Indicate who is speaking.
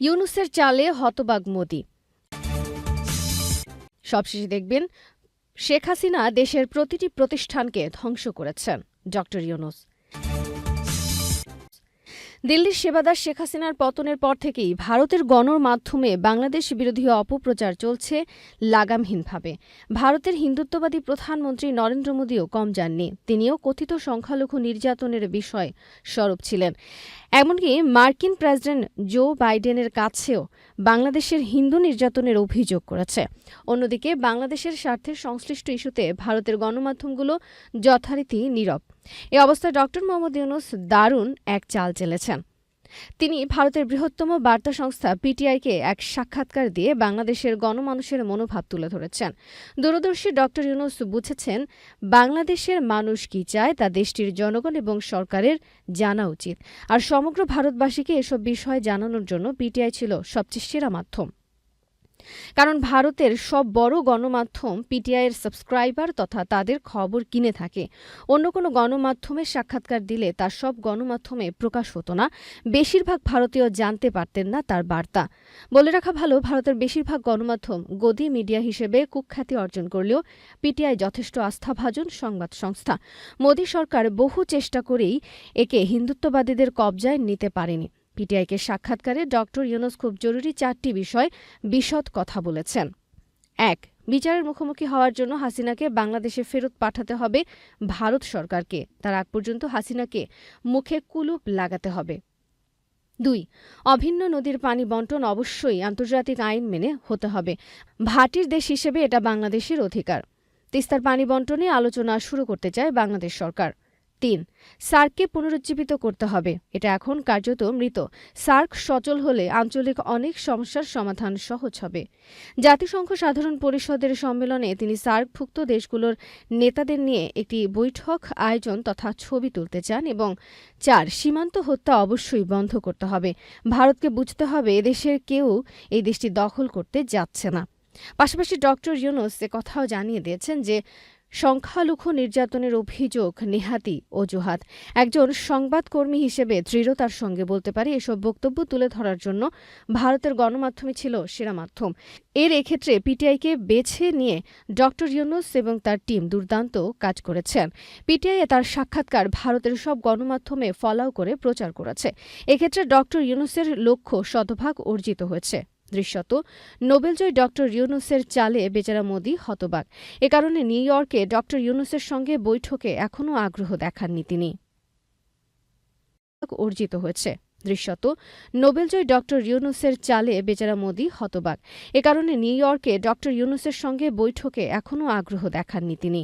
Speaker 1: ইউনূসের চালে হতবাক মোদি। সবশেষে দেখবেন, শেখ হাসিনা দেশের প্রতিটি প্রতিষ্ঠানকে ধ্বংস করেছেন ডক্টর ইউনূস। দিল্লির সেবাদার শেখ হাসিনার পতনের পর থেকেই ভারতের গণমাধ্যমে বাংলাদেশ বিরোধী অপপ্রচার চলছে লাগামহীনভাবে। ভারতের হিন্দুত্ববাদী প্রধানমন্ত্রী নরেন্দ্র মোদীও কম যাননি। তিনিও কথিত সংখ্যালঘু নির্যাতনের বিষয়ে সরব ছিলেন। এমনকি মার্কিন প্রেসিডেন্ট জো বাইডেনের কাছেও বাংলাদেশের হিন্দু নির্যাতনের অভিযোগ করেছে। অন্যদিকে বাংলাদেশের স্বার্থের সংশ্লিষ্ট ইস্যুতে ভারতের গণমাধ্যমগুলো যথারীতি নীরব। এ অবস্থায় ডক্টর মোহাম্মদ ইউনূস দারুণ এক চাল চেলেছেন। তিনি ভারতের বৃহত্তম বার্তা সংস্থা পিটিআইকে এক সাক্ষাৎকার দিয়ে বাংলাদেশের গণমানুষের মনোভাব তুলে ধরেছেন। দূরদর্শী ডক্টর ইউনূস বুঝেছেন, বাংলাদেশের মানুষ কি চায় তা দেশটির জনগণ এবং সরকারের জানা উচিত। আর সমগ্র ভারতবাসীকে এসব বিষয় জানানোর জন্য পিটিআই ছিল সবচেয়ে সেরা মাধ্যম। কারণ ভারতের সব বড় গণমাধ্যম পিটিআইয়ের সাবস্ক্রাইবার তথা তাদের খবর কিনে থাকে। অন্য কোনো গণমাধ্যমে সাক্ষাৎকার দিলে তার সব গণমাধ্যমে প্রকাশ হতো না। বেশিরভাগ ভারতীয় জানতে পারতেন না তার বার্তা। বলে রাখা ভালো, ভারতের বেশিরভাগ গণমাধ্যম গদি মিডিয়া হিসেবে কুখ্যাতি অর্জন করলেও পিটিআই যথেষ্ট আস্থাভাজন সংবাদ সংস্থা। মোদী সরকার বহু চেষ্টা করেই একে হিন্দুত্ববাদীদের কবজায় নিতে পারেনি। পিটিআইকে সাক্ষাৎকারে ডক্টর ইউনূস খুব জরুরি 4টি বিষয় বিশদ কথা বলেছেন। ১. বিচারের মুখোমুখি হওয়ার জন্য হাসিনাকে বাংলাদেশে ফেরত পাঠাতে হবে ভারত সরকারকে। তার আগ পর্যন্ত হাসিনাকে মুখে কুলুপ লাগাতে হবে। ২. অভিন্ন নদীর পানি বণ্টন অবশ্যই আন্তর্জাতিক আইন মেনে হতে হবে। ভাটির দেশ হিসেবে এটা বাংলাদেশের অধিকার। তিস্তার পানি বণ্টনে আলোচনা শুরু করতে চায় বাংলাদেশ সরকার। ৩. সার্ককে পুনরুজ্জীবিত করতে হবে। এটা এখন কার্যত মৃত। সার্ক সচল হলে আঞ্চলিক অনেক সমস্যার সমাধান সহজ হবে। জাতিসংঘ সাধারণ পরিষদের সম্মেলনে তিনি সার্কভুক্ত দেশগুলোর নেতাদের নিয়ে একটি বৈঠক আয়োজন তথা ছবি তুলতে চান। এবং ৪. সীমান্ত হত্যা অবশ্যই বন্ধ করতে হবে। ভারতকে বুঝতে হবে এদেশের কেউ এই দেশটি দখল করতে যাচ্ছে না। পাশাপাশি ডক্টর ইউনূস কথাও জানিয়ে দিয়েছেন যে সংখ্যালঘু নির্যাতনের অভিযোগ নেহাতই অজুহাত। একজন সংবাদকর্মী হিসেবে দৃঢ়তার সঙ্গে বলতে পারি, এসব বক্তব্য তুলে ধরার জন্য ভারতের গণমাধ্যমে ছিল সেরা মাধ্যম। এক্ষেত্রে পিটিআইকে বেছে নিয়ে ডক্টর ইউনূস এবং তার টিম দুর্দান্ত কাজ করেছেন। পিটিআইয়ে তার সাক্ষাৎকার ভারতের সব গণমাধ্যমে ফলাও করে প্রচার করেছে। এক্ষেত্রে ডক্টর ইউনূসের লক্ষ্য শতভাগ অর্জিত হয়েছে। দৃশ্যত নোবেলজয়ী ডক্টর ইউনূসের চালে বেচারা মোদি হতবাক। এ কারণে নিউ ইয়র্কে ডক্টর ইউনূসের সঙ্গে বৈঠকে এখনও আগ্রহ দেখাননি তিনি। অর্জিত হয়েছে। দৃশ্যত নোবেলজয়ী ডক্টর ইউনূসের চালে বেচারা মোদি হতবাক। এ কারণে নিউ ইয়র্কে ডক্টর ইউনূসের সঙ্গে বৈঠকে এখনও আগ্রহ দেখাননি তিনি।